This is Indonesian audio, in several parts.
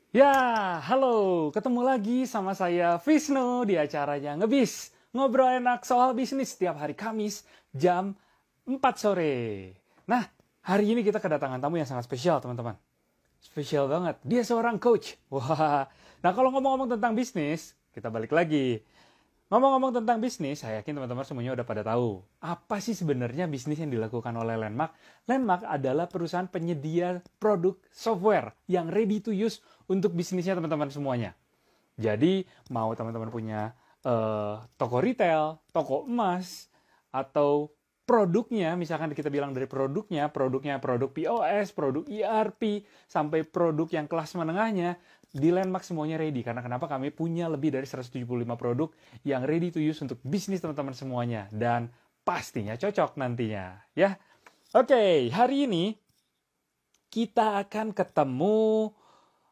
Ya, halo, ketemu lagi sama saya Visnu di acaranya Ngebis. Ngobrol enak soal bisnis setiap hari Kamis jam 4 sore. Nah, hari ini kita kedatangan tamu yang sangat spesial, teman-teman. Spesial banget. Dia seorang coach. Wah. Nah, kalau ngomong-ngomong tentang bisnis, kita balik lagi. Ngomong-ngomong tentang bisnis, saya yakin teman-teman semuanya udah pada tahu. Apa sih sebenarnya bisnis yang dilakukan oleh Landmark? Landmark adalah perusahaan penyedia produk software yang ready to use untuk bisnisnya teman-teman semuanya. Jadi, mau teman-teman punya toko retail, toko emas, atau produknya, misalkan kita bilang dari produknya produk POS, produk ERP, sampai produk yang kelas menengahnya, di Landmark semuanya ready. Karena kenapa? Kami punya lebih dari 175 produk yang ready to use untuk bisnis teman-teman semuanya. Dan pastinya cocok nantinya. Ya. Oke, hari ini kita akan ketemu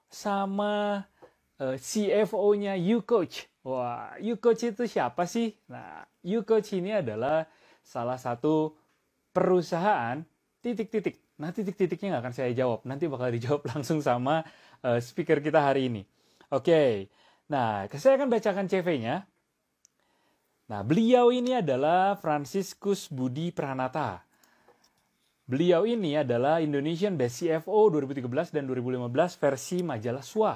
sama CFO-nya YouCoach. Wah, YouCoach itu siapa sih? Nah, YouCoach ini adalah salah satu perusahaan titik-titik. Nah, titik-titiknya nggak akan saya jawab. Nanti bakal dijawab langsung sama speaker kita hari ini. Oke, nah saya akan bacakan CV-nya. Nah, beliau ini adalah Franciscus Budi Pranata. Beliau ini adalah Indonesian Best CFO 2013 dan 2015 versi majalah SWA.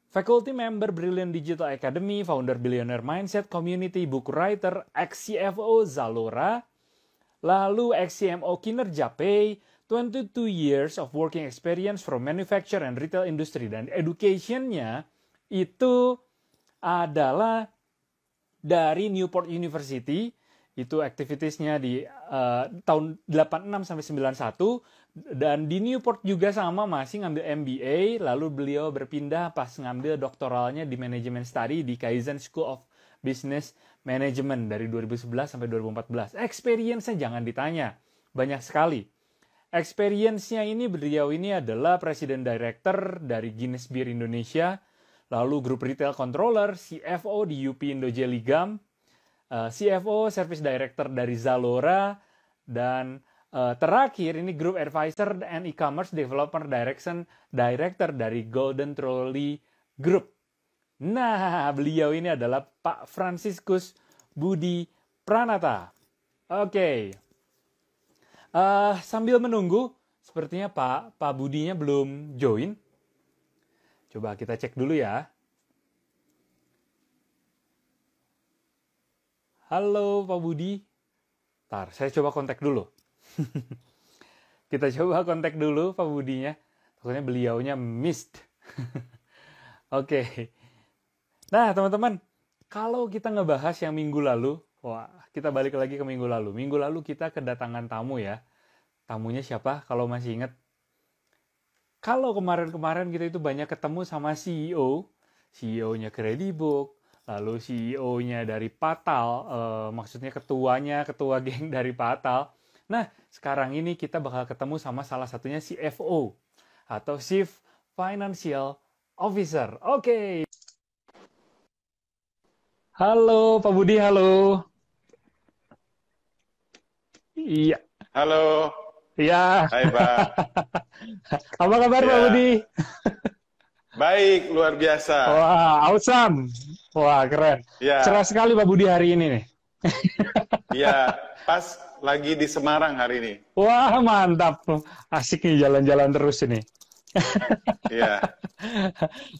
Faculty member Brilliant Digital Academy, founder Billionaire Mindset Community, book writer, ex-CFO Zalora, lalu ex-CMO Kinerja Pay, 22 years of working experience from manufacture and retail industry. Dan education-nya itu adalah dari Newport University, itu activities-nya di tahun 86 sampai 91, dan di Newport juga sama masih ngambil MBA, lalu beliau berpindah pas ngambil doktoralnya di Management Study di Kaizen School of Business Management dari 2011 sampai 2014. Experience-nya jangan ditanya, banyak sekali. Experience-nya ini beliau ini adalah Presiden Director dari Guinness Beer Indonesia, lalu Group Retail Controller, CFO di UP Indo Jelly Gum, CFO Service Director dari Zalora, dan terakhir ini Group Advisor and E-commerce Developer Director dari Golden Trolley Group. Nah, beliau ini adalah Pak Franciscus Budi Pranata. Oke. Sambil menunggu, sepertinya Pak Budinya belum join. Coba kita cek dulu ya. Halo Pak Budi. Ntar, saya coba kontak dulu. Kita coba kontak dulu Pak Budinya. Takutnya beliaunya missed. Oke. Nah, teman-teman, kalau kita ngebahas yang minggu lalu, wah, kita balik lagi ke minggu lalu. Minggu lalu kita kedatangan tamu ya. Tamunya siapa? Kalau masih ingat. Kalau kemarin-kemarin kita itu banyak ketemu sama CEO. CEO-nya Credibook, lalu CEO-nya dari Patal, maksudnya ketua geng dari Patal. Nah, sekarang ini kita bakal ketemu sama salah satunya CFO atau Chief Financial Officer. Oke. Halo Pak Budi, halo. Iya. Halo, Iya. hai Pak. Apa kabar Pak Ya, Budi? baik, luar biasa. Wah, awesome. Wah, keren. Cerah Ya, sekali Pak Budi hari ini nih. ya, pas lagi di Semarang hari ini. Wah, mantap. Asik nih jalan-jalan terus ini. Ya,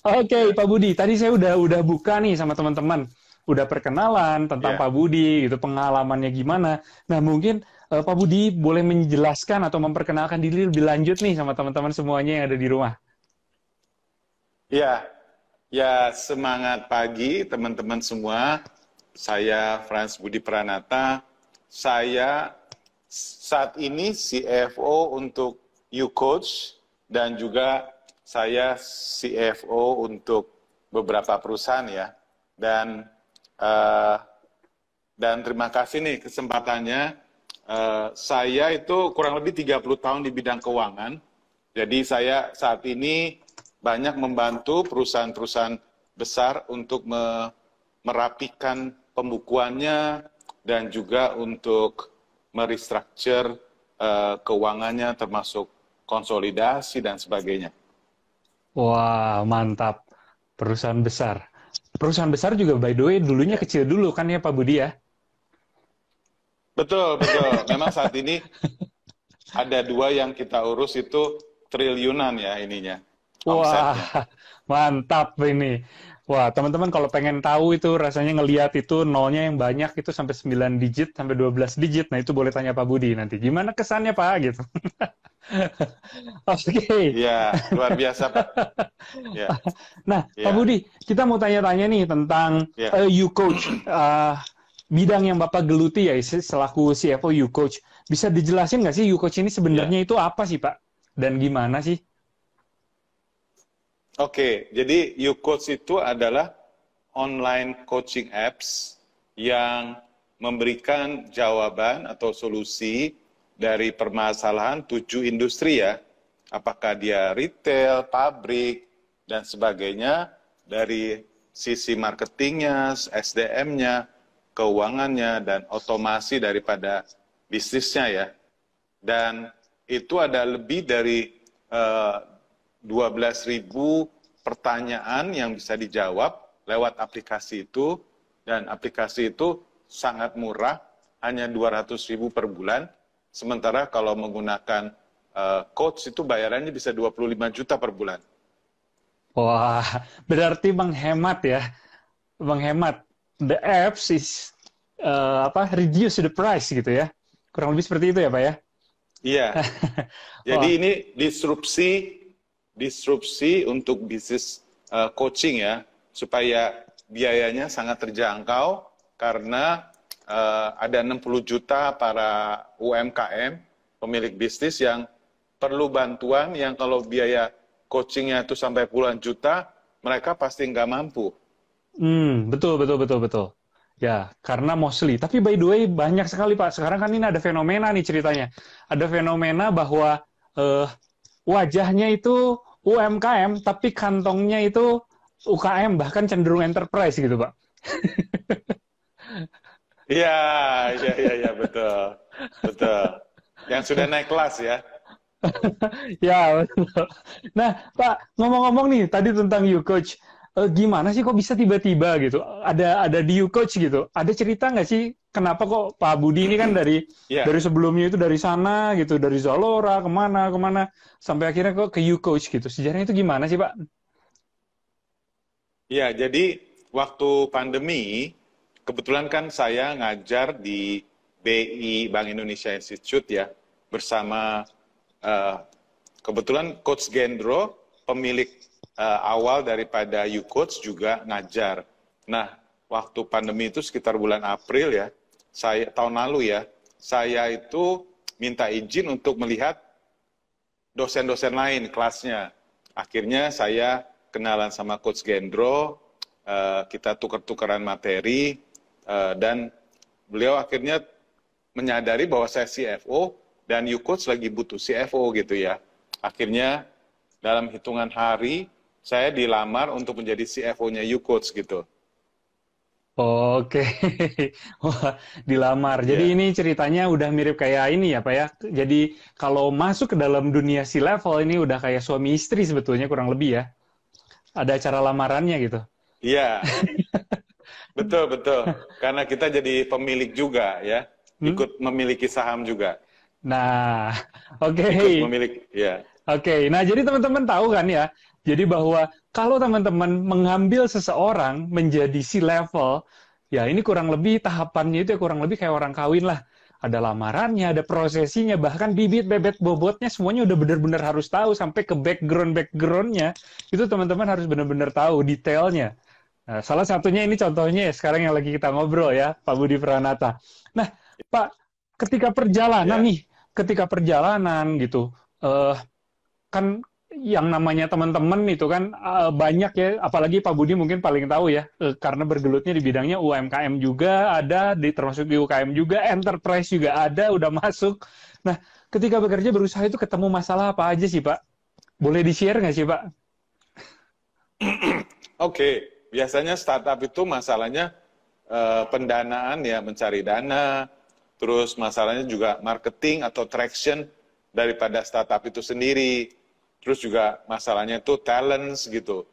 Oke, ya, Pak Budi. Tadi saya udah buka nih sama teman-teman. Udah perkenalan tentang Pak ya, Budi, itu pengalamannya gimana. Nah, mungkin Pak Budi boleh menjelaskan atau memperkenalkan diri lebih lanjut nih sama teman-teman semuanya yang ada di rumah. ya, ya. Semangat pagi teman-teman semua. Saya Frans Budi Pranata. Saya saat ini CFO untuk YouCoach dan juga saya CFO untuk beberapa perusahaan ya. Dan eh, dan terima kasih nih kesempatannya. Saya itu kurang lebih 30 tahun di bidang keuangan. Jadi saya saat ini banyak membantu perusahaan-perusahaan besar untuk merapikan pembukuannya dan juga untuk merestructure keuangannya termasuk konsolidasi dan sebagainya. Wah, mantap. Perusahaan besar. Perusahaan besar juga by the way dulunya Ya. kecil dulu kan ya Pak Budi ya? Betul, betul. Memang saat ini ada dua yang kita urus itu triliunan ya ininya, Wah, omsetnya. mantap ini. Wah, teman-teman kalau pengen tahu itu rasanya ngelihat itu nolnya yang banyak itu sampai 9 digit sampai 12 digit. Nah, itu boleh tanya Pak Budi nanti. Gimana kesannya Pak gitu. Oke. Ya, luar biasa, Pak. Ya, Nah, Pak ya, Budi, kita mau tanya-tanya nih tentang ya, U-Coach. Bidang yang Bapak geluti ya selaku CFO U-Coach. Bisa dijelasin nggak sih U-Coach ini ya. sebenarnya itu apa sih Pak? Dan gimana sih? Oke, jadi YouCoach itu adalah online coaching apps yang memberikan jawaban atau solusi dari permasalahan 7 industri ya. Apakah dia retail, pabrik, dan sebagainya, dari sisi marketingnya, SDM-nya, keuangannya, dan otomasi daripada bisnisnya ya. Dan itu ada lebih dari 12.000 pertanyaan yang bisa dijawab lewat aplikasi itu, dan aplikasi itu sangat murah, hanya 200.000 per bulan, sementara kalau menggunakan coach itu bayarannya bisa 25 juta per bulan. Wah, berarti menghemat ya. Menghemat. The apps is reduce the price gitu ya. Kurang lebih seperti itu ya, Pak ya. Iya, jadi Wah, ini disrupsi untuk bisnis coaching ya, supaya biayanya sangat terjangkau karena ada 60 juta para UMKM, pemilik bisnis yang perlu bantuan yang kalau biaya coachingnya itu sampai puluhan juta, mereka pasti nggak mampu. betul betul betul betul. Ya, karena mostly. Tapi by the way banyak sekali Pak. Sekarang kan ini ada fenomena nih ceritanya. Ada fenomena bahwa eh, wajahnya itu UMKM, tapi kantongnya itu UKM, bahkan cenderung enterprise gitu Pak. Iya, iya, iya, iya, betul, betul. Yang sudah naik kelas ya. Ya, betul. Nah, Pak, ngomong-ngomong nih tadi tentang U-Coach. Gimana sih kok bisa tiba-tiba gitu? Ada di U-Coach gitu. Ada cerita nggak sih kenapa kok Pak Budi ini kan dari Iya, sebelumnya itu dari sana gitu, dari Zalora kemana kemana sampai akhirnya kok ke U-Coach gitu. Sejarahnya itu gimana sih, Pak? iya. Jadi waktu pandemi, kebetulan kan saya ngajar di BI Bank Indonesia Institute ya, bersama eh, kebetulan Coach Gendro, pemilik awal daripada U-Coach juga ngajar. Nah, waktu pandemi itu sekitar bulan April ya, saya tahun lalu ya, saya itu minta izin untuk melihat dosen-dosen lain kelasnya. Akhirnya saya kenalan sama Coach Gendro, kita tuker-tukeran materi, dan beliau akhirnya menyadari bahwa saya CFO dan U-Coach lagi butuh CFO gitu ya. Akhirnya dalam hitungan hari saya dilamar untuk menjadi CFO-nya U-Coach gitu. Oke, wah, dilamar. Jadi Ya, ini ceritanya udah mirip kayak ini ya, Pak ya. Jadi kalau masuk ke dalam dunia si level ini udah kayak suami istri sebetulnya kurang lebih ya. Ada acara lamarannya gitu. iya, betul betul. Karena kita jadi pemilik juga ya, Hmm? ikut memiliki saham juga, Nah, oke. ikut memiliki ya. Oke, nah jadi teman-teman tahu kan ya, jadi bahwa kalau teman-teman mengambil seseorang menjadi si level, ya ini kurang lebih tahapannya itu ya kurang lebih kayak orang kawin lah. Ada lamarannya, ada prosesinya, bahkan bibit, bebet, bobotnya semuanya udah benar-benar harus tahu sampai ke background-backgroundnya. Itu teman-teman harus benar-benar tahu detailnya. Nah, salah satunya ini contohnya ya sekarang yang lagi kita ngobrol ya, Pak Budi Pranata. Nah, Pak, ketika perjalanan Ya, nih, ketika perjalanan gitu, eh, kan yang namanya teman-teman itu kan banyak ya, apalagi Pak Budi mungkin paling tahu ya, karena bergelutnya di bidangnya UMKM juga ada, termasuk di UKM juga, enterprise juga ada, udah masuk. Nah, ketika bekerja berusaha itu ketemu masalah apa aja sih Pak? Boleh di-share nggak sih Pak? oke. Biasanya startup itu masalahnya pendanaan ya, mencari dana, terus masalahnya juga marketing atau traction daripada startup itu sendiri. terus juga masalahnya itu talents gitu.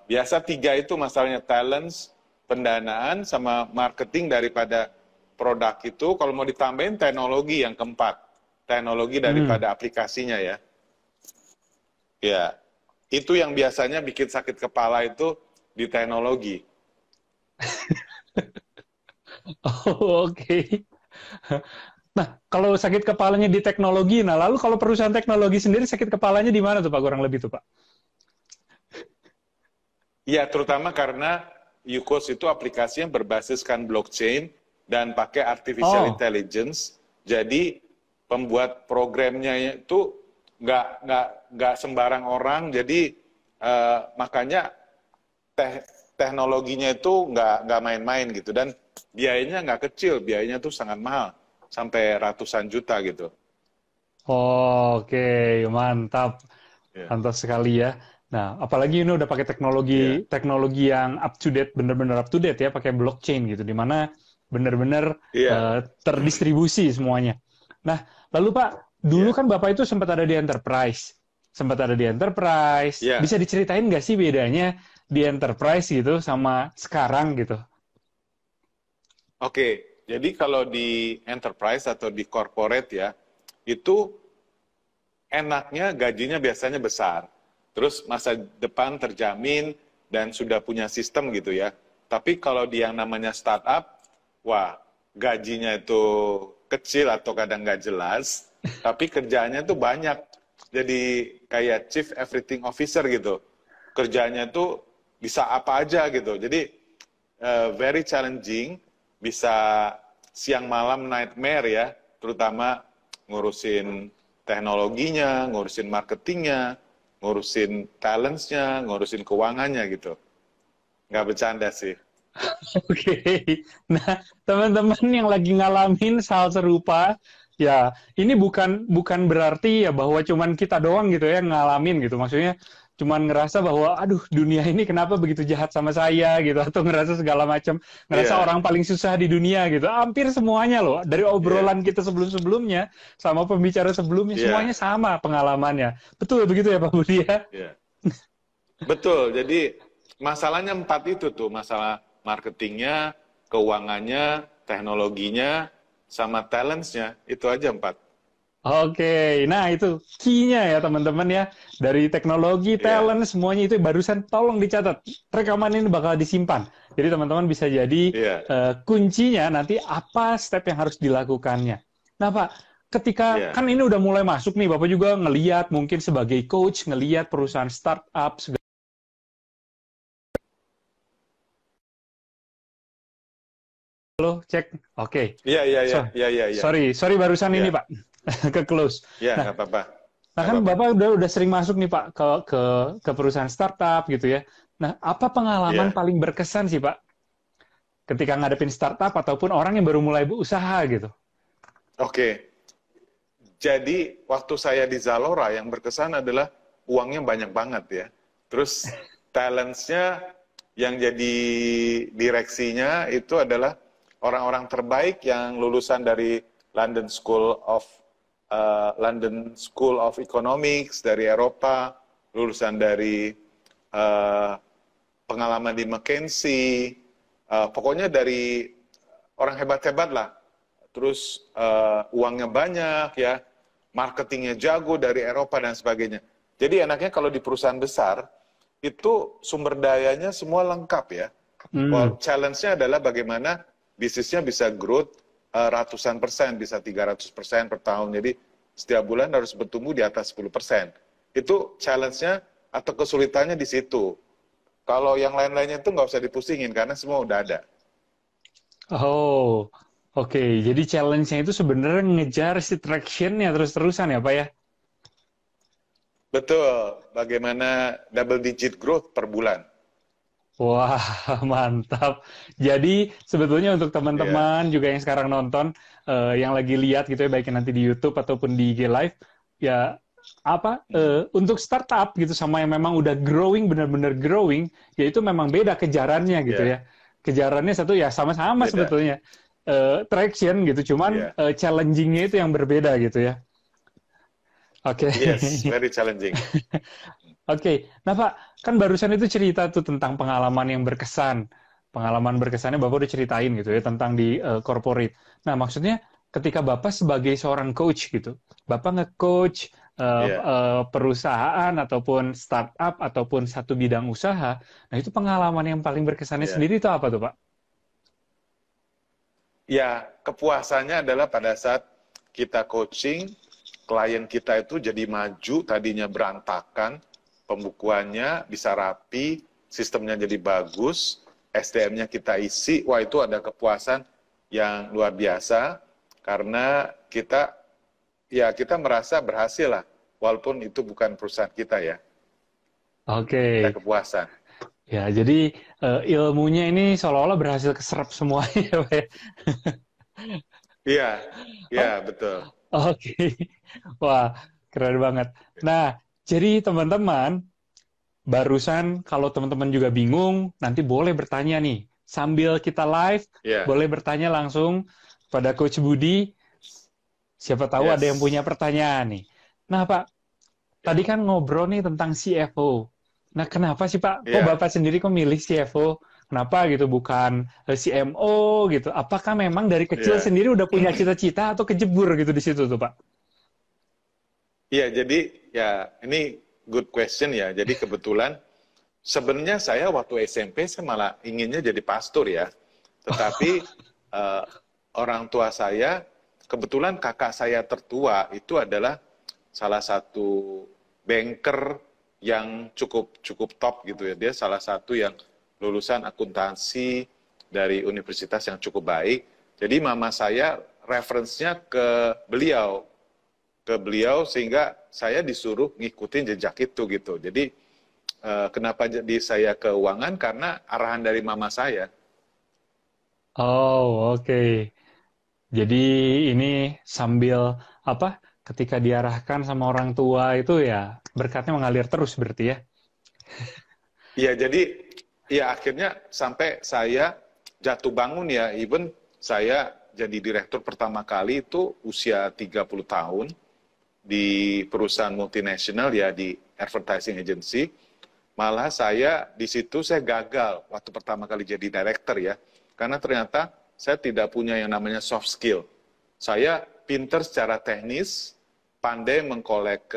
Biasa 3 itu masalahnya talents, pendanaan, sama marketing daripada produk itu. Kalau mau ditambahin teknologi yang keempat, teknologi daripada aplikasinya ya. Ya, itu yang biasanya bikin sakit kepala itu di teknologi. Oh, oke. Nah, kalau sakit kepalanya di teknologi, nah lalu kalau perusahaan teknologi sendiri sakit kepalanya di mana tuh Pak, kurang lebih tuh Pak? Ya, terutama karena UCOS itu aplikasi yang berbasiskan blockchain dan pakai artificial Oh, intelligence. Jadi pembuat programnya itu nggak sembarang orang. Jadi makanya teknologinya itu nggak main-main gitu. Dan biayanya nggak kecil, biayanya tuh sangat mahal, sampai ratusan juta gitu. oke, mantap. Ya, Mantap sekali ya. Nah, apalagi ini udah pakai ya, teknologi teknologi yang up to date, bener-bener up to date ya, pakai blockchain gitu, di mana bener-bener iya, terdistribusi semuanya. Nah, lalu Pak, dulu iya, kan Bapak itu sempat ada di enterprise, iya. bisa diceritain nggak sih bedanya di enterprise gitu sama sekarang gitu? Oke, jadi kalau di enterprise atau di corporate ya, itu enaknya gajinya biasanya besar. Terus masa depan terjamin dan sudah punya sistem gitu ya. Tapi kalau di yang namanya startup, wah gajinya itu kecil atau kadang nggak jelas, tapi kerjaannya itu banyak. Jadi kayak chief everything officer gitu. Kerjanya itu bisa apa aja gitu. Jadi very challenging, bisa siang malam nightmare ya, terutama ngurusin teknologinya, ngurusin marketingnya, ngurusin talentsnya, ngurusin keuangannya gitu. Nggak bercanda sih. Oke, nah teman-teman yang lagi ngalamin hal serupa, ya ini bukan berarti ya bahwa cuman kita doang gitu ya ngalamin gitu. Maksudnya cuman ngerasa bahwa aduh dunia ini kenapa begitu jahat sama saya gitu atau ngerasa segala macam, ngerasa Iya, orang paling susah di dunia gitu. Hampir semuanya loh dari iya, obrolan kita sebelum-sebelumnya sama pembicara sebelumnya semuanya iya, sama pengalamannya. Betul begitu ya Pak Budi ya? iya. Betul, jadi masalahnya 4 itu tuh, masalah marketingnya, keuangannya, teknologinya, sama talentsnya, itu aja 4. Oke, nah itu key-nya ya teman-teman ya. Dari teknologi, Iya, talent, semuanya itu barusan tolong dicatat. Rekaman ini bakal disimpan. Jadi teman-teman bisa jadi iya, kuncinya nanti apa step yang harus dilakukannya. Nah Pak, ketika iya. kan ini udah mulai masuk nih, Bapak juga ngeliat mungkin sebagai coach, ngeliat perusahaan startup, segala cek. Oke, Iya, iya, iya, so, iya, iya, iya. sorry barusan Iya, ini Pak, ke close. iya, Nah, nggak apa-apa. Nah Nggak kan apa-apa. Bapak udah sering masuk nih Pak ke perusahaan startup gitu ya. Nah, apa pengalaman Iya. paling berkesan sih Pak ketika ngadepin startup ataupun orang yang baru mulai berusaha gitu? Oke. Jadi, waktu saya di Zalora, yang berkesan adalah uangnya banyak banget ya. Terus, talentsnya yang jadi direksinya itu adalah orang-orang terbaik yang lulusan dari London School of Economics dari Eropa, lulusan dari eh, pengalaman di McKinsey, pokoknya dari orang hebat-hebat lah. Terus uangnya banyak ya, marketingnya jago dari Eropa dan sebagainya. Jadi enaknya kalau di perusahaan besar, itu sumber dayanya semua lengkap ya. Hmm. Challenge-nya adalah bagaimana bisnisnya bisa growth ratusan persen, bisa 300% per tahun. Jadi setiap bulan harus bertumbuh di atas 10%. Itu challenge-nya atau kesulitannya di situ. Kalau yang lain-lainnya itu nggak usah dipusingin karena semua udah ada. Oh, oke. Jadi challenge-nya itu sebenarnya ngejar si traction-nya terus-terusan ya Pak ya? Betul, bagaimana double digit growth per bulan. Wah, mantap. Jadi sebetulnya untuk Ya, teman-teman juga yang sekarang nonton, yang lagi lihat gitu ya, baik nanti di YouTube ataupun di IG Live, ya apa untuk startup gitu sama yang memang udah growing benar-benar growing, ya itu memang beda kejarannya gitu ya, ya. Kejarannya satu ya sama-sama beda. sebetulnya traction gitu, cuman Ya, challenging-nya itu yang berbeda gitu ya. Oke. Yes, very challenging. Oke. Nah, Pak, kan barusan itu cerita tuh tentang pengalaman yang berkesan. Pengalaman berkesannya Bapak udah ceritain gitu ya tentang di corporate. Nah, maksudnya ketika Bapak sebagai seorang coach gitu, Bapak nge-coach Iya, perusahaan ataupun startup ataupun satu bidang usaha. Nah, itu pengalaman yang paling berkesannya iya. sendiri itu apa tuh, Pak? Ya, kepuasannya adalah pada saat kita coaching, klien kita itu jadi maju, tadinya berantakan, pembukuannya bisa rapi, sistemnya jadi bagus, SDM-nya kita isi, wah itu ada kepuasan yang luar biasa, karena kita merasa berhasil lah, walaupun itu bukan perusahaan kita ya, ada Oke. kepuasan. Ya, jadi ilmunya ini seolah-olah berhasil keserap semuanya, ya, Pak ya. Iya, iya Oh, betul. oke. Wah, keren banget. Nah, jadi teman-teman, barusan kalau teman-teman juga bingung, nanti boleh bertanya nih. Sambil kita live, Iya, boleh bertanya langsung pada Coach Budi. Siapa tahu ada yang punya yes, pertanyaan nih. Nah, Pak, tadi ya, kan ngobrol nih tentang CFO. Nah, kenapa sih Pak? Kok iya, Bapak sendiri kok milih CFO? Kenapa gitu bukan CMO gitu? Apakah memang dari kecil iya. sendiri udah punya cita-cita atau kejebur gitu di situ tuh Pak? Iya, jadi ya ini good question ya. Jadi kebetulan sebenarnya saya waktu SMP saya malah inginnya jadi pastor ya. Tetapi eh, orang tua saya, kebetulan kakak saya tertua itu adalah salah satu banker yang cukup cukup top gitu ya. Dia salah satu yang lulusan akuntansi dari universitas yang cukup baik. Jadi mama saya referensinya ke beliau sehingga saya disuruh ngikutin jejak itu gitu. Jadi kenapa jadi saya keuangan karena arahan dari mama saya. Oh, oke. Jadi ini sambil apa? Ketika diarahkan sama orang tua itu ya berkatnya mengalir terus berarti ya. Iya, jadi ya akhirnya sampai saya jatuh bangun ya, even saya jadi direktur pertama kali itu usia 30 tahun di perusahaan multinasional ya di advertising agency. Malah saya di situ saya gagal waktu pertama kali jadi director ya. Karena ternyata saya tidak punya yang namanya soft skill. Saya pinter secara teknis, pandai mengkolek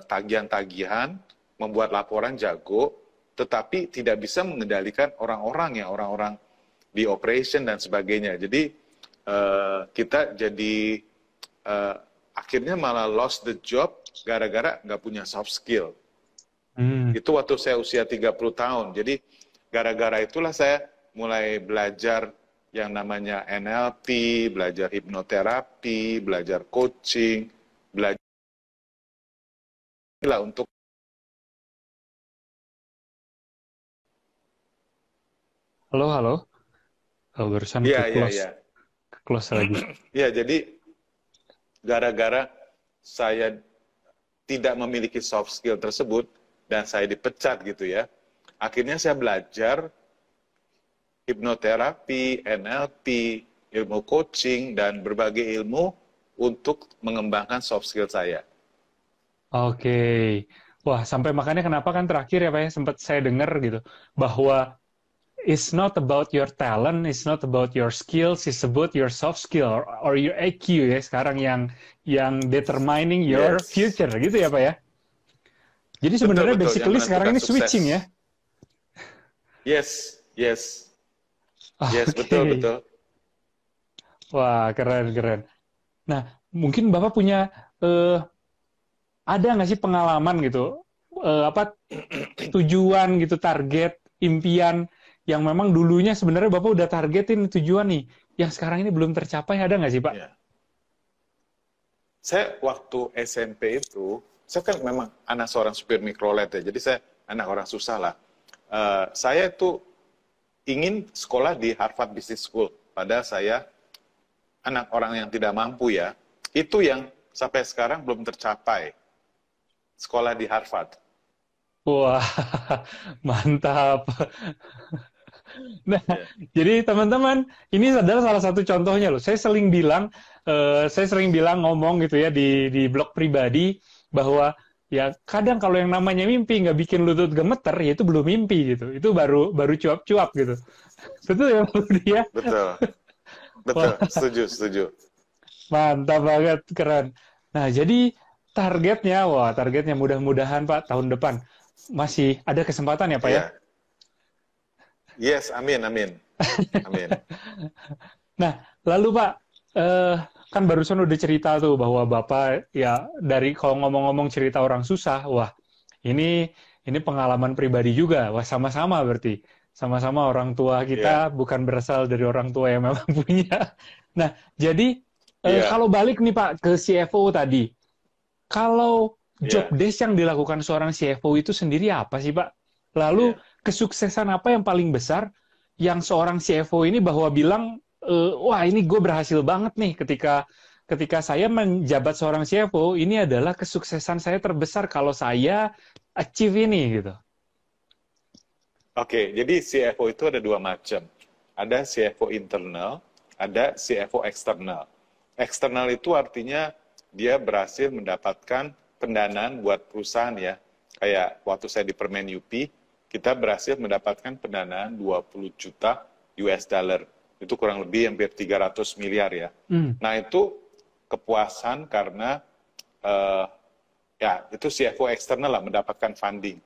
tagihan-tagihan, membuat laporan jago, tetapi tidak bisa mengendalikan orang-orang ya, orang-orang di operation dan sebagainya. Jadi kita jadi eh, akhirnya malah lost the job gara-gara nggak punya soft skill. Hmm. Itu waktu saya usia 30 tahun. Jadi gara-gara itulah saya mulai belajar yang namanya NLP, belajar hipnoterapi, belajar coaching, belajar lah untuk Halo, halo. Oh, barusan iya iya iya. ke close lagi. Iya, jadi gara-gara saya tidak memiliki soft skill tersebut dan saya dipecat gitu ya. Akhirnya saya belajar hipnoterapi, NLP, ilmu coaching dan berbagai ilmu untuk mengembangkan soft skill saya. Oke. Wah, sampai makanya kenapa kan terakhir ya Pak ya, sempat saya dengar gitu, bahwa it's not about your talent, it's not about your skills, it's about your soft skill or your IQ ya sekarang yang determining your Yes. future gitu ya Pak ya. Jadi Betul, sebenarnya betul. Yang basically sekarang menentukan ini sukses. switching ya. Yes, yes, yes, betul, Oke. betul. Wah, keren, keren. Nah, mungkin Bapak punya eh, ada nggak sih pengalaman gitu, apa tujuan gitu, target, impian yang memang dulunya sebenarnya Bapak udah targetin tujuan nih, yang sekarang ini belum tercapai, ada nggak sih, Pak? Ya. Saya waktu SMP itu, saya kan memang anak seorang supir mikrolet ya, jadi saya anak orang susah lah. Saya itu ingin sekolah di Harvard Business School, padahal saya anak orang yang tidak mampu ya. Itu yang sampai sekarang belum tercapai, sekolah di Harvard. Wah, mantap. Nah, Ya. jadi teman-teman, ini adalah salah satu contohnya loh. Saya sering bilang ngomong gitu ya di blog pribadi bahwa ya kadang kalau yang namanya mimpi nggak bikin lutut gemeter, ya itu belum mimpi gitu. Itu baru baru cuap-cuap gitu. Betul ya Pak Budi ya? Betul, betul, Wah, setuju, setuju. mantap banget, keren. Nah, jadi targetnya, wah targetnya mudah-mudahan Pak tahun depan masih ada kesempatan ya Pak ya? Iya, yes, amin, amin, amin. Nah, lalu Pak, kan barusan udah cerita tuh bahwa Bapak ya dari kalau ngomong-ngomong cerita orang susah, wah ini ini pengalaman pribadi juga, wah sama-sama berarti. Sama-sama orang tua Iya, kita bukan berasal dari orang tua yang memang punya. Nah, jadi iya, kalau balik nih Pak ke CFO tadi, kalau job iya, desk yang dilakukan seorang CFO itu sendiri apa sih Pak? Lalu iya. kesuksesan apa yang paling besar yang seorang CFO ini bahwa bilang, wah ini gue berhasil banget nih ketika ketika saya menjabat seorang CFO, ini adalah kesuksesan saya terbesar kalau saya achieve ini gitu. Oke, jadi CFO itu ada dua macam. Ada CFO internal, ada CFO eksternal. Eksternal itu artinya dia berhasil mendapatkan pendanaan buat perusahaan ya. Kayak waktu saya di Permen UP, kita berhasil mendapatkan pendanaan 20 juta US dollar. Itu kurang lebih hampir 300 miliar ya. Hmm. Nah itu kepuasan karena eh, ya itu CFO eksternal lah mendapatkan funding.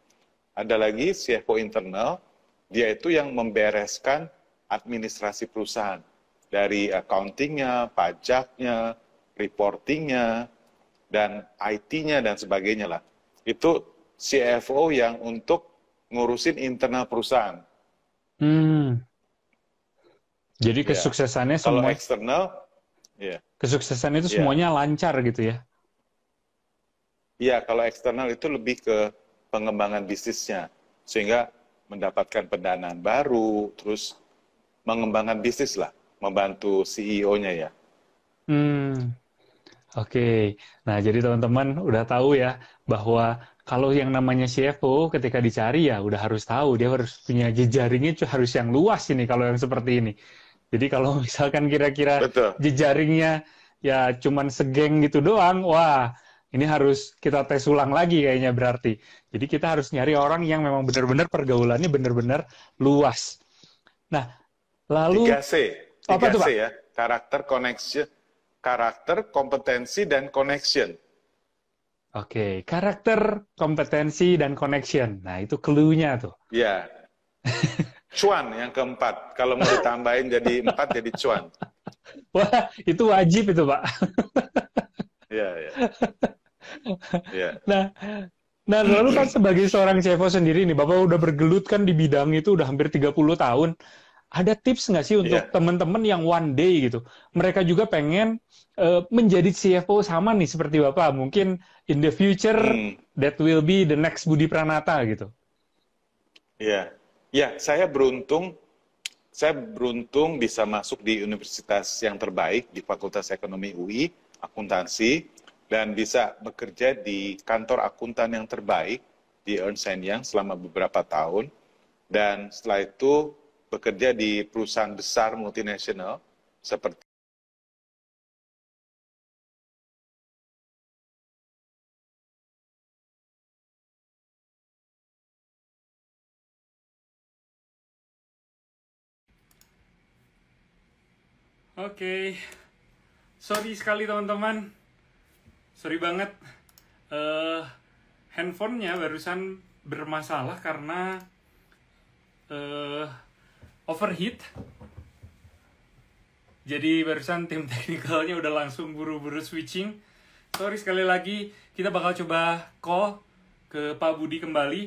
Ada lagi CFO internal, dia itu yang membereskan administrasi perusahaan. Dari accounting-nya, pajaknya, reporting-nya, dan IT-nya, dan sebagainya lah. Itu CFO yang untuk ngurusin internal perusahaan. Hmm. Jadi Ya. Kalau eksternal, ya, kesuksesan itu ya. semuanya lancar gitu ya. Ya, kalau eksternal itu lebih ke pengembangan bisnisnya. Sehingga mendapatkan pendanaan baru, terus mengembangkan bisnis lah, membantu CEO-nya ya. Hmm. Oke, nah jadi teman-teman udah tahu ya bahwa kalau yang namanya CFO ketika dicari ya udah harus tahu dia harus punya jejaringnya harus yang luas ini kalau yang seperti ini. Jadi kalau misalkan kira-kira Betul, jejaringnya ya cuman segeng gitu doang, wah ini harus kita tes ulang lagi kayaknya berarti. Jadi kita harus nyari orang yang memang benar-benar pergaulannya benar-benar luas. Nah, lalu 3C, apa tuh 3C Pak? ya, karakter, connection, karakter, kompetensi, dan connection. Oke, karakter, kompetensi, dan connection. Nah, itu clue-nya tuh. Ya, cuan yang keempat. Kalau mau ditambahin jadi 4, jadi cuan. Wah, itu wajib itu, Pak. Ya, ya, ya. Nah, nah lalu kan sebagai seorang CFO sendiri nih, Bapak udah bergelut kan di bidang itu udah hampir 30 tahun. Ada tips nggak sih untuk Ya. teman-teman yang one day gitu? Mereka juga pengen menjadi CFO sama nih seperti Bapak. Mungkin in the future, Hmm, that will be the next Budi Pranata gitu. ya. Ya, saya beruntung bisa masuk di universitas yang terbaik di Fakultas Ekonomi UI, akuntansi, dan bisa bekerja di kantor akuntan yang terbaik di Ernst Young selama beberapa tahun. Dan setelah itu bekerja di perusahaan besar multinasional seperti. Oke, sorry sekali teman-teman. Sorry banget. eh Handphonenya barusan bermasalah karena eh overheat. Jadi barusan tim teknikalnya udah langsung buru-buru switching. Sorry sekali lagi, kita bakal coba call ke Pak Budi kembali.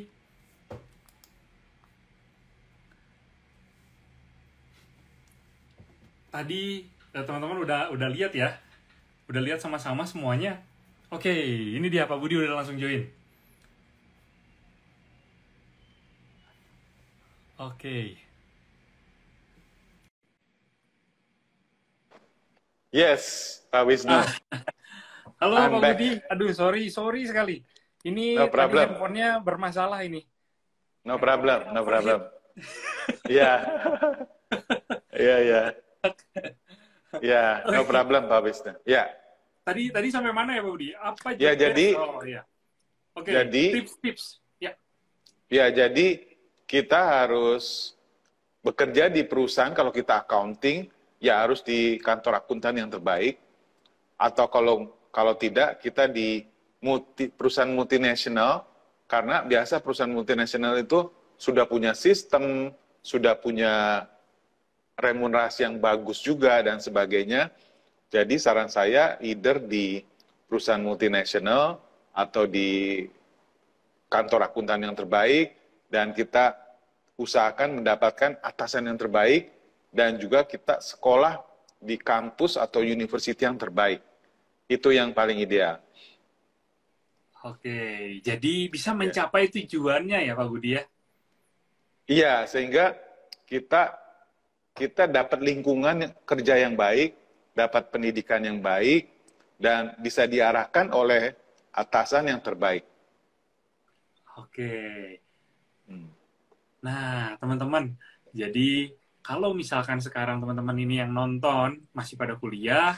Tadi teman-teman udah lihat ya. Udah lihat sama-sama semuanya. Oke, ini dia Pak Budi udah langsung join. Oke. Yes, Pak Wisnu. Ah, halo I'm Pak back. Budi. Aduh, sorry sekali. No Ini tadi problem. handphonenya bermasalah ini. No Handphonenya problem. No overheat. problem. Iya. Iya, iya. Iya, no Oke. problem Pak Wisnu. Ya. Tadi sampai mana ya Pak Budi? Apa Ya, job desk? jadi Oh iya. Oke, Jadi, tips-tips. Ya, ya jadi kita harus bekerja di perusahaan, kalau kita accounting, ya harus di kantor akuntan yang terbaik, atau kalau tidak, kita di perusahaan multinasional, karena biasa perusahaan multinasional itu sudah punya sistem, sudah punya remunerasi yang bagus juga, dan sebagainya. Jadi saran saya, either di perusahaan multinasional, atau di kantor akuntan yang terbaik, dan kita usahakan mendapatkan atasan yang terbaik, dan juga kita sekolah di kampus atau university yang terbaik. Itu yang paling ideal. oke. Jadi bisa Ya. mencapai tujuannya ya Pak Budi ya? Iya, sehingga kita kita dapat lingkungan kerja yang baik, dapat pendidikan yang baik, dan bisa diarahkan oleh atasan yang terbaik. Oke. Hmm. Nah, teman-teman, jadi kalau misalkan sekarang teman-teman ini yang nonton masih pada kuliah,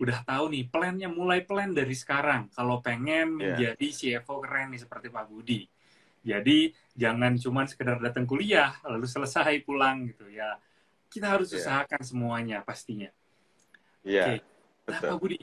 udah tahu nih plannya, mulai plan dari sekarang. Kalau pengen Ya, menjadi CFO keren nih seperti Pak Budi. Jadi jangan cuma sekedar datang kuliah lalu selesai pulang gitu ya. Kita harus ya, usahakan semuanya pastinya. ya, Oke. Nah, Pak betul. Budi,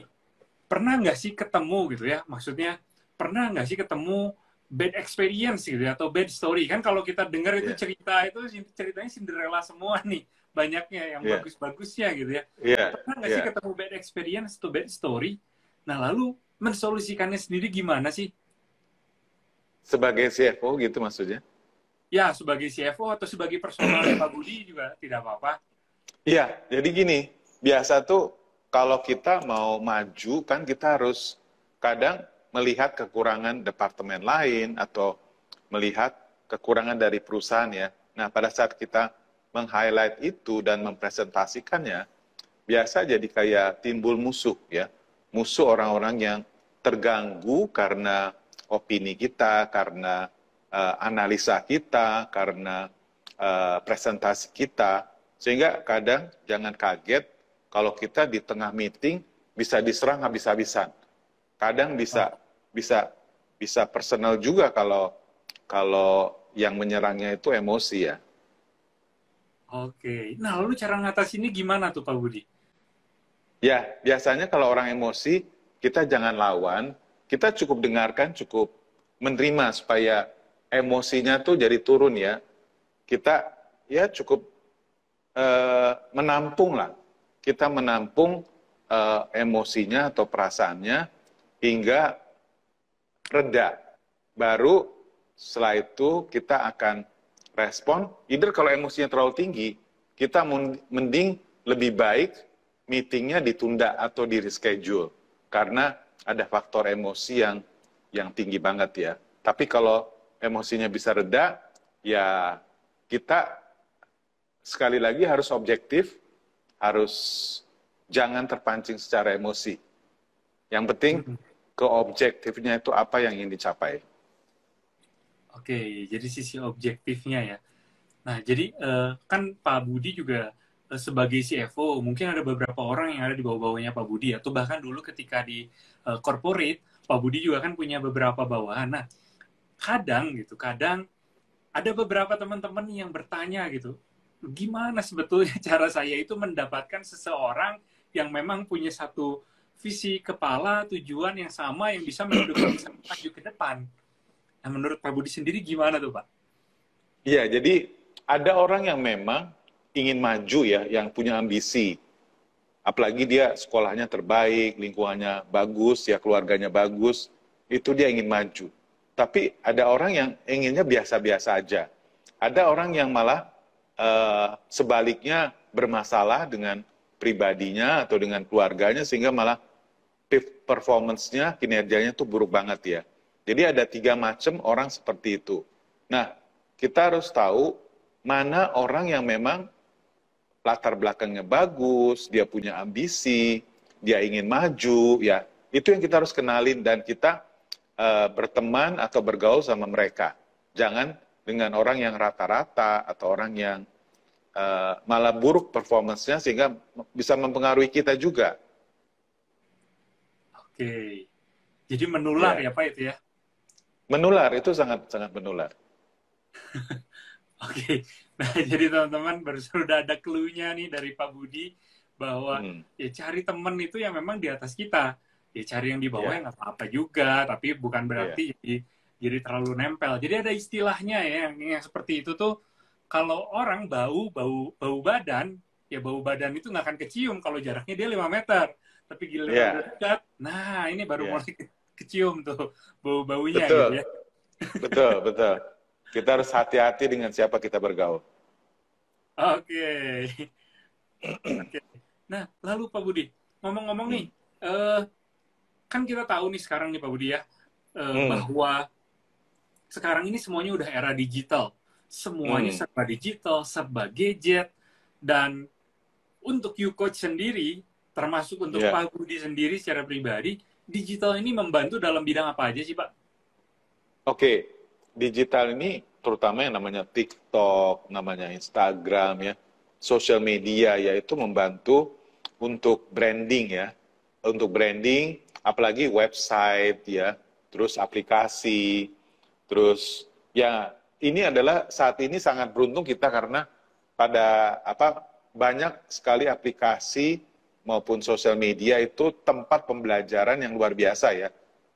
pernah nggak sih ketemu gitu ya? Maksudnya pernah nggak sih ketemu bad experience gitu ya, atau bad story? Kan kalau kita dengar itu Ya, cerita itu ceritanya Cinderella semua nih, banyaknya yang ya, bagus-bagusnya gitu ya. ya, Pernah nggak sih ya. ketemu bad experience atau bad story? Nah lalu mensolusikannya sendiri gimana sih? Sebagai CFO gitu maksudnya? Ya sebagai CFO atau sebagai personalnya Pak Budi juga tidak apa-apa. Iya, jadi gini, biasa tuh kalau kita mau maju kan kita harus kadang melihat kekurangan departemen lain atau melihat kekurangan dari perusahaan ya. Nah, pada saat kita meng-highlight itu dan mempresentasikannya, biasa jadi kayak timbul musuh ya. Musuh orang-orang yang terganggu karena opini kita, karena analisa kita, karena presentasi kita. Sehingga kadang jangan kaget kalau kita di tengah meeting bisa diserang habis-habisan. Kadang bisa bisa bisa personal juga kalau kalau yang menyerangnya itu emosi ya. Oke. Nah lalu cara ngatasinnya gimana tuh Pak Budi? Ya, biasanya kalau orang emosi, kita jangan lawan, kita cukup dengarkan, cukup menerima supaya emosinya tuh jadi turun ya. Kita ya cukup menampung lah. Kita menampung emosinya atau perasaannya hingga reda. Baru setelah itu kita akan respon. Either kalau emosinya terlalu tinggi, kita mending lebih baik meetingnya ditunda atau di reschedule. Karena ada faktor emosi yang tinggi banget ya. Tapi kalau emosinya bisa reda, ya kita sekali lagi harus objektif, harus jangan terpancing secara emosi. Yang penting ke objektifnya itu apa yang ingin dicapai. Oke, jadi sisi objektifnya ya. Nah, jadi kan Pak Budi juga sebagai CFO, mungkin ada beberapa orang yang ada di bawah-bawahnya Pak Budi, atau bahkan dulu ketika di corporate, Pak Budi juga kan punya beberapa bawahan. Nah, kadang ada beberapa teman-teman yang bertanya gitu, gimana sebetulnya cara saya itu mendapatkan seseorang yang memang punya satu visi kepala, tujuan yang sama, yang bisa mendukung saya maju ke depan. Nah, menurut Pak Budi sendiri gimana tuh, Pak? Iya, jadi ada orang yang memang ingin maju ya, yang punya ambisi. Apalagi dia sekolahnya terbaik, lingkungannya bagus, ya keluarganya bagus, itu dia ingin maju. Tapi ada orang yang inginnya biasa-biasa aja. Ada orang yang malah sebaliknya bermasalah dengan pribadinya atau dengan keluarganya, sehingga malah performance-nya, kinerjanya tuh buruk banget ya. Jadi ada 3 macam orang seperti itu. Nah, kita harus tahu mana orang yang memang latar belakangnya bagus, dia punya ambisi, dia ingin maju, ya itu yang kita harus kenalin dan kita berteman atau bergaul sama mereka. Jangan dengan orang yang rata-rata atau orang yang malah buruk performance-nya sehingga bisa mempengaruhi kita juga. Oke. Jadi menular Ya, ya Pak itu ya? Menular, itu sangat-sangat menular. Oke, nah jadi teman-teman sudah ada clue-nya nih dari Pak Budi bahwa Hmm, ya cari teman itu yang memang di atas kita. Ya cari yang di bawah iya, yang nggak apa-apa juga, tapi bukan iya, berarti jadi terlalu nempel. Jadi ada istilahnya ya yang seperti itu tuh kalau orang bau badan, ya bau badan itu nggak akan kecium kalau jaraknya dia 5 meter. Tapi giliran udah iya, dekat, nah ini baru iya. mulai kecium tuh bau-baunya gitu Betul, ya. betul, betul. Kita harus hati-hati dengan siapa kita bergaul. Oke. Oke. Nah, lalu Pak Budi, ngomong-ngomong nih, Hmm, eh, kan kita tahu nih sekarang nih Pak Budi ya, hmm, bahwa sekarang ini semuanya udah era digital. Semuanya hmm. serba digital, serba gadget, dan untuk you coach sendiri, termasuk untuk Ya, Pak Budi sendiri secara pribadi, digital ini membantu dalam bidang apa aja sih Pak? oke. Digital ini terutama yang namanya TikTok, namanya Instagram ya, sosial media yaitu membantu untuk branding ya, untuk branding, apalagi website ya, terus aplikasi, terus ya ini adalah saat ini sangat beruntung kita karena pada apa banyak sekali aplikasi maupun sosial media itu tempat pembelajaran yang luar biasa ya.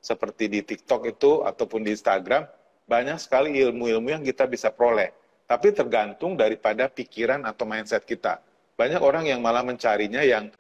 Seperti di TikTok itu ataupun di Instagram, banyak sekali ilmu-ilmu yang kita bisa peroleh. Tapi tergantung daripada pikiran atau mindset kita. Banyak orang yang malah mencarinya yang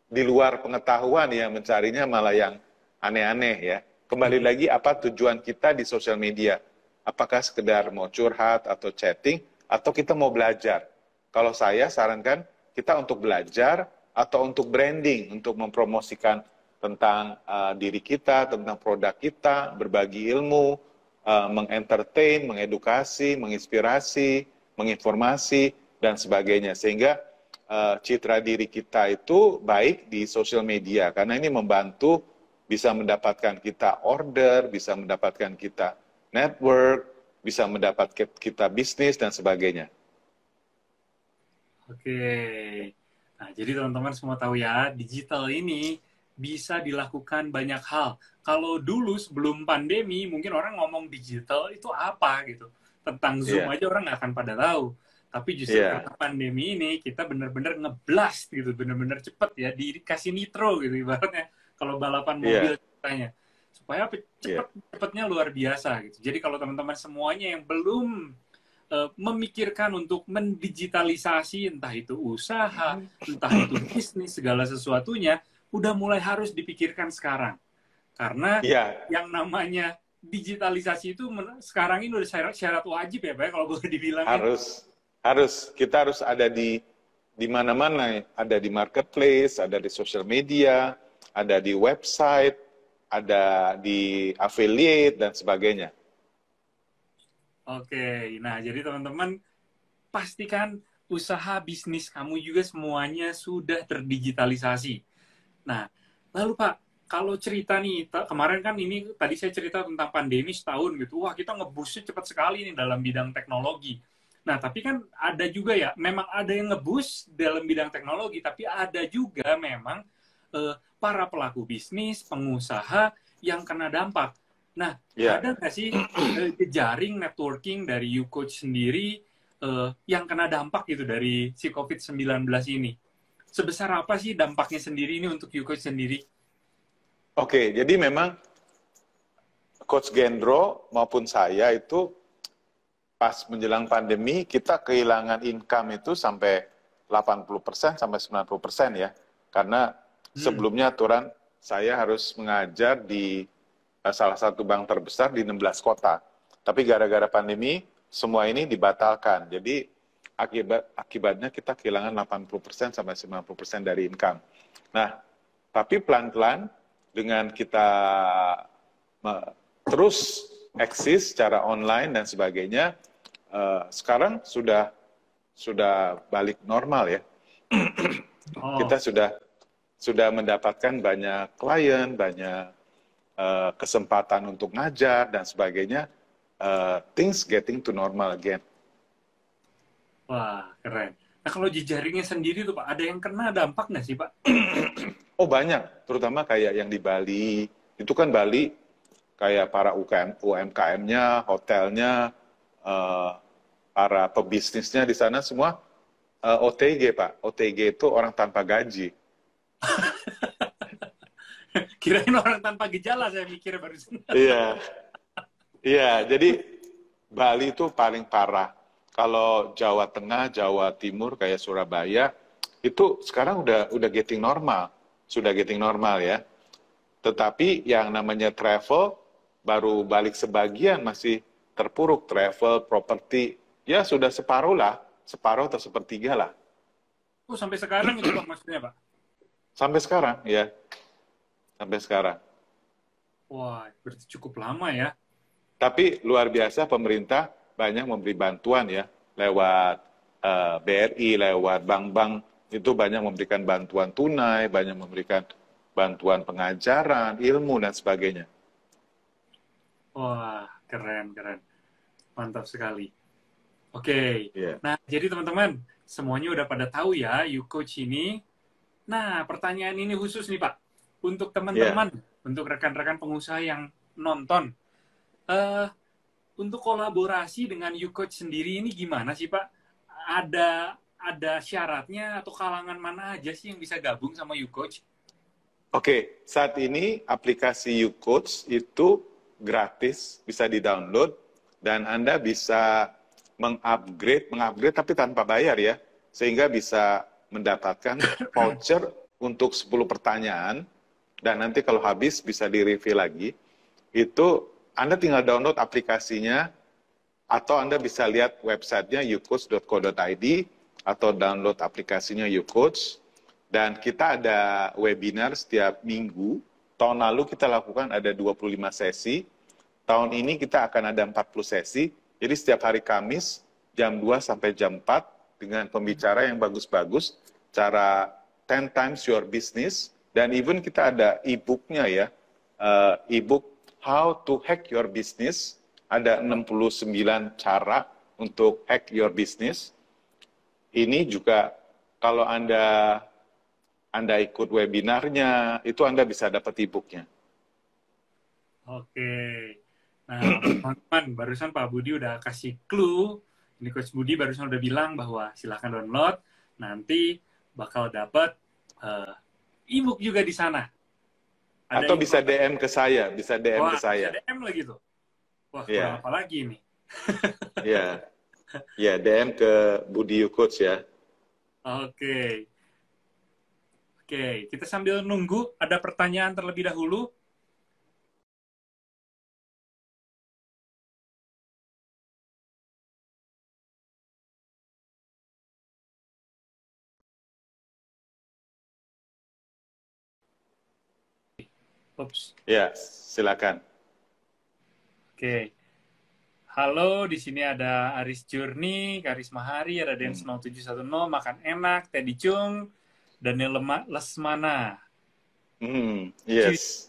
di luar pengetahuan ya, mencarinya malah yang aneh-aneh ya. Kembali lagi apa tujuan kita di sosial media? Apakah sekedar mau curhat atau chatting atau kita mau belajar? Kalau saya sarankan kita untuk belajar atau untuk branding, untuk mempromosikan tentang diri kita, tentang produk kita, berbagi ilmu, mengentertain, mengedukasi, menginspirasi, menginformasi dan sebagainya. Sehingga citra diri kita itu baik di sosial media karena ini membantu bisa mendapatkan kita order, bisa mendapatkan kita network, bisa mendapatkan kita bisnis dan sebagainya. Oke. Nah, jadi teman-teman semua tahu ya, digital ini bisa dilakukan banyak hal. Kalau dulu sebelum pandemi, mungkin orang ngomong digital itu apa gitu. Tentang Zoom Iya, aja orang nggak akan pada tahu. Tapi justru karena iya, pandemi ini, kita benar-benar ngeblast gitu. Benar-benar cepet ya, dikasih nitro gitu ibaratnya. Kalau balapan mobil iya, ceritanya. Supaya iya, cepetnya luar biasa gitu. Jadi kalau teman-teman semuanya yang belum memikirkan untuk mendigitalisasi entah itu usaha, entah itu bisnis, segala sesuatunya udah mulai harus dipikirkan sekarang. Karena iya, yang namanya digitalisasi itu sekarang ini udah syarat wajib ya Pak ya, kalau boleh dibilang ya. harus, harus, kita harus ada di mana-mana, ada di marketplace, ada di social media, ada di website, ada di affiliate dan sebagainya. Oke, nah jadi teman-teman pastikan usaha bisnis kamu juga semuanya sudah terdigitalisasi. Nah, lalu Pak, kalau cerita nih, kemarin kan ini tadi saya cerita tentang pandemi setahun gitu. Wah, kita ngebusnya cepat sekali nih dalam bidang teknologi. Nah, tapi kan ada juga ya, memang ada yang ngebus dalam bidang teknologi, tapi ada juga memang para pelaku bisnis, pengusaha yang kena dampak. Nah, Ya, ada nggak sih jejaring networking dari YouCoach sendiri yang kena dampak gitu dari si COVID-19 ini? Sebesar apa sih dampaknya sendiri ini untuk YouCoach sendiri? oke. Jadi memang Coach Gendro maupun saya itu pas menjelang pandemi kita kehilangan income itu sampai 80% sampai 90% ya. Karena Hmm. sebelumnya aturan saya harus mengajar di salah satu bank terbesar di 16 kota. Tapi gara-gara pandemi semua ini dibatalkan. Jadi akibatnya kita kehilangan 80% sampai 90% dari income. Nah, tapi pelan-pelan dengan kita terus eksis secara online dan sebagainya, sekarang sudah balik normal ya. Kita Oh, sudah mendapatkan banyak klien, banyak kesempatan untuk ngajar dan sebagainya. Things getting to normal again. wah keren. Nah kalau jejaringnya sendiri tuh Pak, ada yang kena dampak nggak sih Pak? Oh banyak, terutama kayak yang di Bali. Itu kan Bali kayak para UMKM-nya, hotelnya, eh, para pebisnisnya di sana semua OTG, Pak. OTG itu orang tanpa gaji. Kirain orang tanpa gejala, saya mikir barusan. Iya, iya. Jadi Bali itu paling parah. Kalau Jawa Tengah, Jawa Timur kayak Surabaya itu sekarang udah getting normal, sudah getting normal ya. Tetapi yang namanya travel baru balik sebagian, masih terpuruk. Travel, properti, ya sudah separuh lah, separuh atau sepertiga lah. Oh, sampai sekarang itu Pak maksudnya, Pak? Sampai sekarang, ya. Sampai sekarang. Wah, berarti cukup lama ya. Tapi luar biasa pemerintah banyak memberi bantuan ya, lewat BRI, lewat bank-bank, itu banyak memberikan bantuan tunai, banyak memberikan bantuan pengajaran, ilmu, dan sebagainya. Wah, keren, keren. Mantap sekali. Oke. Yeah. Nah, jadi teman-teman, semuanya udah pada tahu ya, YouCoach ini. Nah, pertanyaan ini khusus nih, Pak. Untuk teman-teman, untuk rekan-rekan pengusaha yang nonton. Untuk kolaborasi dengan YouCoach sendiri ini gimana sih, Pak? Ada syaratnya atau kalangan mana aja sih yang bisa gabung sama YouCoach? Oke, saat ini aplikasi YouCoach itu gratis, bisa di-download, dan Anda bisa mengupgrade tapi tanpa bayar ya, sehingga bisa mendapatkan voucher untuk 10 pertanyaan, dan nanti kalau habis bisa di-review lagi. Itu Anda tinggal download aplikasinya, atau Anda bisa lihat websitenya youcoach.co.id, atau download aplikasinya YouCoach. Dan kita ada webinar setiap minggu. Tahun lalu kita lakukan ada 25 sesi. Tahun ini kita akan ada 40 sesi. Jadi setiap hari Kamis, jam 2 sampai jam 4, dengan pembicara yang bagus-bagus, cara 10 times your business, dan even kita ada e-booknya ya, e-book How to Hack Your Business, ada 69 cara untuk hack your business. Ini juga kalau Anda ikut webinarnya, itu Anda bisa dapat e-booknya. Oke. Nah, teman-teman, barusan Pak Budi udah kasih clue. Ini Coach Budi barusan udah bilang bahwa silahkan download. Nanti bakal dapat e-book juga di sana. Atau bisa DM ke saya, bisa DM ke saya. Bisa DM lagi tuh. Wah, kurang apa lagi nih? Ya, DM ke Budi YouCoach ya. Oke, kita sambil nunggu ada pertanyaan terlebih dahulu. Oops. Ya, silakan. Oke. Halo, di sini ada Aris Jurni, Karisma Hari, ada Dance 0710, Makan Enak, Teddy Chung, Daniel Lesmana. Yes.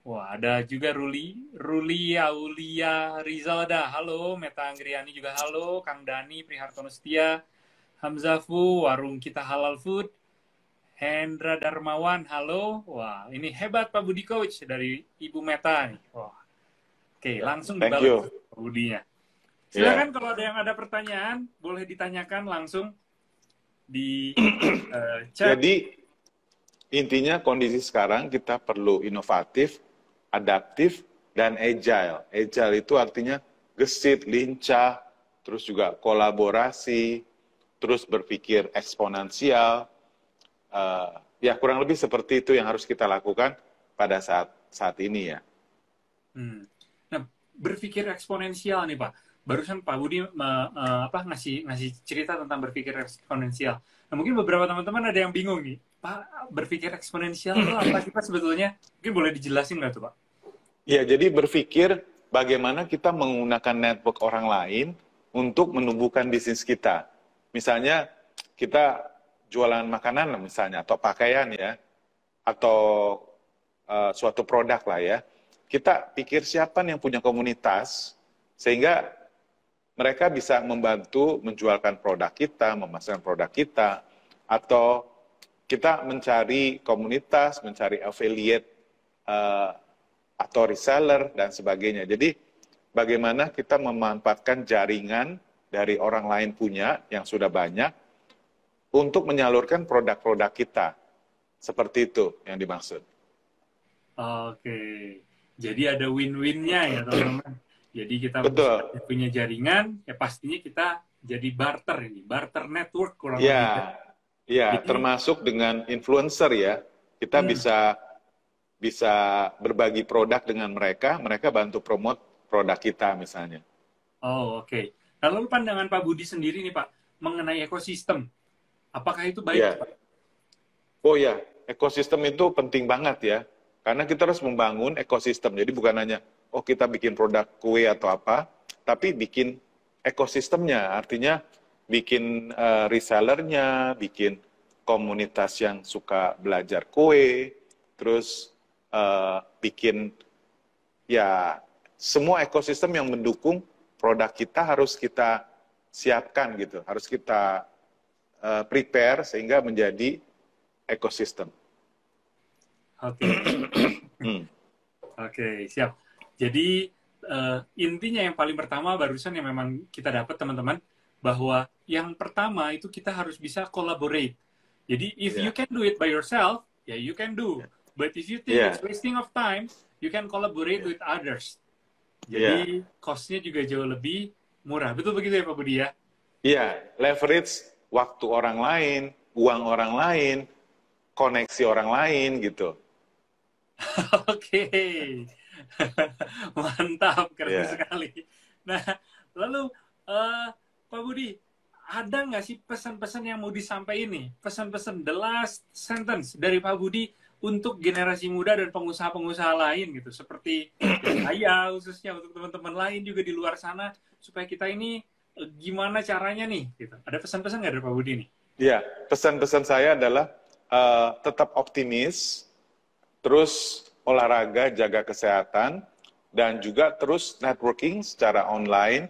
Wah, ada juga Ruli Aulia Rizalda. Halo, Meta Anggriani juga halo, Kang Dani, Prihartono Setia, Hamzafu, Warung Kita Halal Food, Hendra Darmawan, halo. Wah, ini hebat Pak Budi Coach dari Ibu Meta nih. Wah. Oke, langsung dibalas Pak Budinya. Silakan kalau ada yang ada pertanyaan, boleh ditanyakan langsung di chat. Jadi, intinya kondisi sekarang kita perlu inovatif, adaptif, dan agile. Agile itu artinya gesit, lincah, terus juga kolaborasi, terus berpikir eksponensial. Ya kurang lebih seperti itu yang harus kita lakukan pada saat ini ya. Nah, berpikir eksponensial nih Pak. Barusan Pak Budi ngasih cerita tentang berpikir eksponensial. Nah, mungkin beberapa teman-teman ada yang bingung nih. Pak, berpikir eksponensial itu apa sih Pak sebetulnya? Mungkin boleh dijelasin nggak tuh Pak? Ya, jadi berpikir bagaimana kita menggunakan network orang lain untuk menumbuhkan bisnis kita. Misalnya kita jualan makanan misalnya, atau pakaian ya, atau suatu produk lah ya. Kita pikir siapa yang punya komunitas, sehingga mereka bisa membantu menjualkan produk kita, memasarkan produk kita, atau kita mencari komunitas, mencari affiliate atau reseller dan sebagainya. Jadi bagaimana kita memanfaatkan jaringan dari orang lain punya yang sudah banyak untuk menyalurkan produk-produk kita. Seperti itu yang dimaksud. Oke. Jadi ada win-win-nya ya teman-teman. Jadi kita Betul. punya jaringan, ya pastinya kita jadi barter ini, barter network kurang Ya, lebih. ya, Jadi, termasuk dengan influencer ya. Kita bisa berbagi produk dengan mereka, mereka bantu promote produk kita misalnya. oh oke. Nah, lalu pandangan Pak Budi sendiri nih Pak, mengenai ekosistem, apakah itu baik Ya. Pak? Oh ya, ekosistem itu penting banget ya. Karena kita harus membangun ekosistem. Jadi bukan hanya, oh kita bikin produk kue atau apa, tapi bikin ekosistemnya. Artinya bikin resellernya, bikin komunitas yang suka belajar kue, terus bikin ya semua ekosistem yang mendukung produk kita harus kita siapkan gitu. Harus kita prepare sehingga menjadi ekosistem. Oke. Oke, siap. Jadi intinya yang paling pertama barusan yang memang kita dapat teman-teman, bahwa yang pertama itu kita harus bisa collaborate. Jadi if you can do it by yourself, ya you can do. But if you think it's wasting of time, you can collaborate with others. Jadi cost-nya juga jauh lebih murah. Betul begitu ya Pak Budi ya? Iya, leverage waktu orang lain, uang orang lain, koneksi orang lain gitu. Oke. Mantap, keren sekali. Nah, lalu Pak Budi, ada nggak sih pesan-pesan yang mau disampaikan ini? Pesan-pesan the last sentence dari Pak Budi untuk generasi muda dan pengusaha-pengusaha lain gitu, seperti saya khususnya, untuk teman-teman lain juga di luar sana, supaya kita ini gimana caranya nih gitu. Ada pesan-pesan nggak dari Pak Budi nih? Iya, pesan-pesan saya adalah tetap optimis, terus olahraga, jaga kesehatan, dan juga terus networking secara online,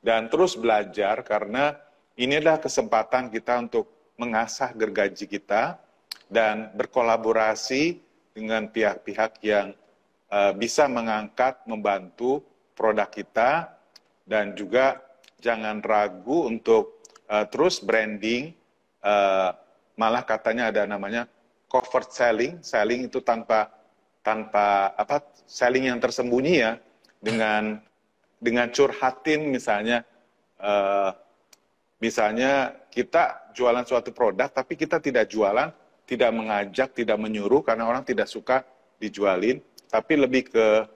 dan terus belajar, karena ini adalah kesempatan kita untuk mengasah gergaji kita, dan berkolaborasi dengan pihak-pihak yang bisa mengangkat, membantu produk kita, dan juga jangan ragu untuk terus branding, malah katanya ada namanya covert selling, selling itu tanpa selling yang tersembunyi ya, dengan curhatin misalnya kita jualan suatu produk tapi kita tidak jualan, tidak mengajak, tidak menyuruh karena orang tidak suka dijualin, tapi lebih ke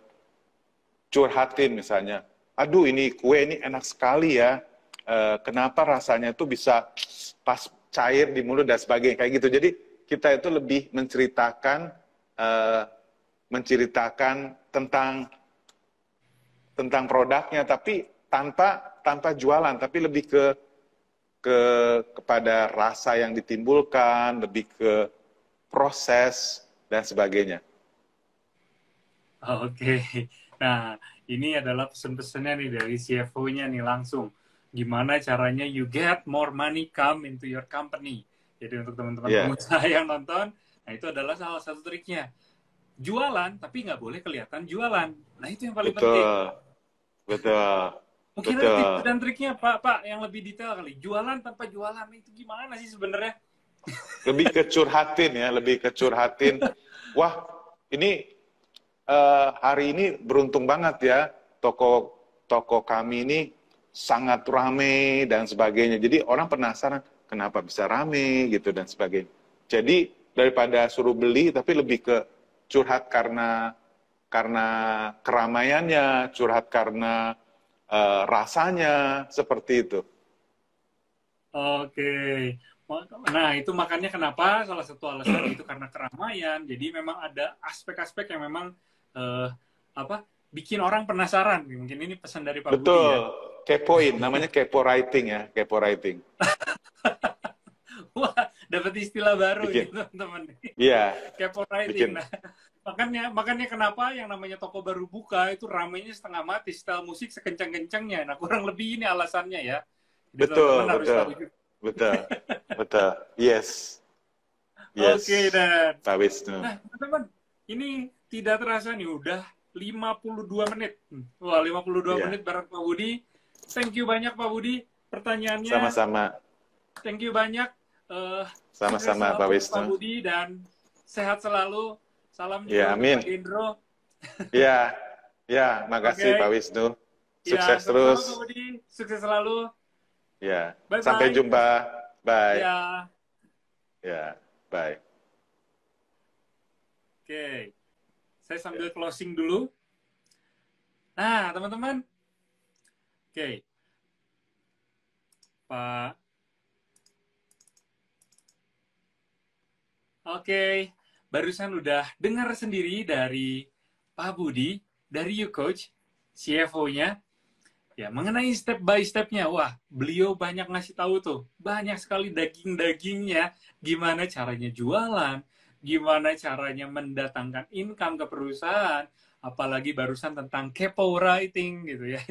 curhatin misalnya, aduh ini kue ini enak sekali ya, kenapa rasanya itu bisa pas cair di mulut dan sebagainya, kayak gitu. Jadi kita itu lebih menceritakan tentang produknya, tapi tanpa jualan, tapi lebih kepada rasa yang ditimbulkan, lebih ke proses dan sebagainya. Oke, nah ini adalah pesan-pesannya nih dari CFO-nya nih langsung. Gimana caranya you get more money come into your company. Jadi untuk teman-teman pengusaha yang nonton, nah itu adalah salah satu triknya. Jualan, tapi nggak boleh kelihatan jualan. Nah itu yang paling penting. Betul. Mungkin ada tips dan triknya Pak, yang lebih detail kali. Jualan tanpa jualan itu gimana sih sebenarnya? Lebih kecurhatin ya, lebih kecurhatin. Wah, ini hari ini beruntung banget ya, toko kami ini sangat rame dan sebagainya. Jadi orang penasaran kenapa bisa rame gitu dan sebagainya. Jadi daripada suruh beli, tapi lebih ke curhat karena keramaiannya, curhat karena rasanya, seperti itu. Oke. Nah, itu makanya kenapa salah satu alasan itu karena keramaian. Jadi memang ada aspek-aspek yang memang bikin orang penasaran. Mungkin ini pesan dari Pak Budi ya. Betul. Kepoin, namanya kepo writing ya, kepo writing. Wah, dapat istilah baru gitu, teman-teman. Iya. Kepo writing. Nah, makanya kenapa yang namanya toko baru buka itu ramainya setengah mati, setel musik sekencang-kencangnya. Nah, kurang lebih ini alasannya ya. Jadi betul. Yes. Oke, dan Pak Wisnu. nah, teman-teman, ini tidak terasa nih udah 52 menit. Wah, 52 Iya. menit bareng Pak Budi. Thank you banyak Pak Budi. Pertanyaannya, Sama-sama. thank you banyak. Sukses Sama-sama Pak selalu Pak Wisnu. Budi dan sehat selalu. Salam Ya, juga untuk amin. Pak Gendro. Ya, ya, makasih Oke. Pak Wisnu. Ya, Sukses sama-sama terus. Pak Budi. Sukses selalu. Ya, Bye-bye. sampai jumpa. Bye. Ya. Ya, bye. Oke. Saya sambil closing dulu. Nah, teman-teman. Oke. Pak. Oke. Barusan udah dengar sendiri dari Pak Budi, dari YouCoach, CFO-nya. Ya, mengenai step by step-nya. Wah, beliau banyak ngasih tahu tuh. Banyak sekali daging-dagingnya. Gimana caranya jualan. Gimana caranya mendatangkan income ke perusahaan. Apalagi barusan tentang kepo writing gitu ya.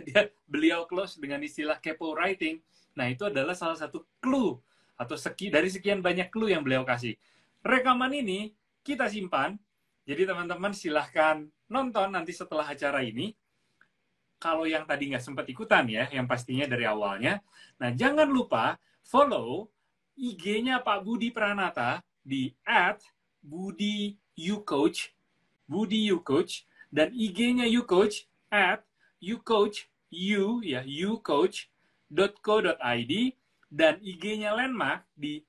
Beliau close dengan istilah kepo writing. Nah, itu adalah salah satu clue. Atau dari sekian banyak clue yang beliau kasih. Rekaman ini kita simpan. Jadi teman-teman silahkan nonton nanti setelah acara ini. Kalau yang tadi nggak sempat ikutan ya, yang pastinya dari awalnya. Nah, jangan lupa follow IG-nya Pak Budi Pranata di @BudiYouCoach, BudiYouCoach, dan IG-nya YouCoach @YouCoachYou, ya, youcoach.co.id, dan IG-nya Landmark di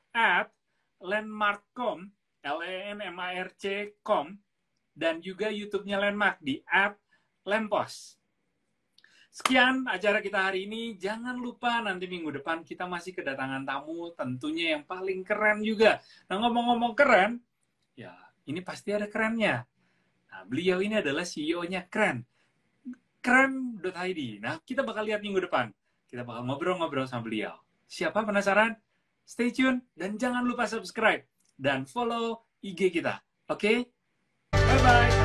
@landmark.com, LANMARC.com, dan juga YouTube-nya Landmark di @Lampos. Sekian acara kita hari ini. Jangan lupa nanti minggu depan kita masih kedatangan tamu tentunya yang paling keren juga. Nah, ngomong-ngomong keren, ya ini pasti ada kerennya. Nah, beliau ini adalah CEO-nya Kren. Kren.id. Nah, kita bakal lihat minggu depan. Kita bakal ngobrol-ngobrol sama beliau. Siapa penasaran? Stay tune dan jangan lupa subscribe dan follow IG kita. Oke? Bye-bye.